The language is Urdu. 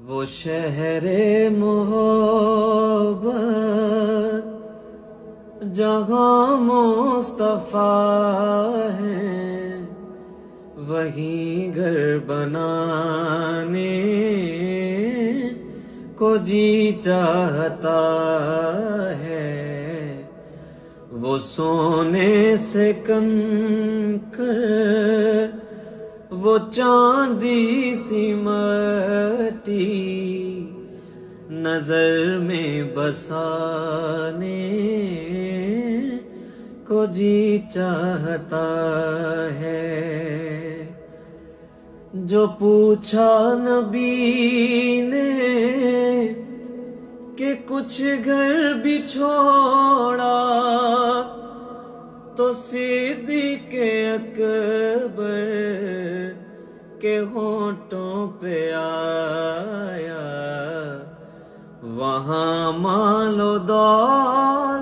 وہ شہر محبت جہاں مصطفیٰ ہے، وہیں گھر بنانے کو جی چاہتا ہے۔ وہ سونے سے کنکر، وہ چاندی سی مٹی نظر میں بسانے کو جی چاہتا ہے۔ جو پوچھا نبی نے کہ کچھ گھر بھی چھوڑا، تو صدیق اکبر کے ہونٹوں پہ آیا، وہاں مال و دولت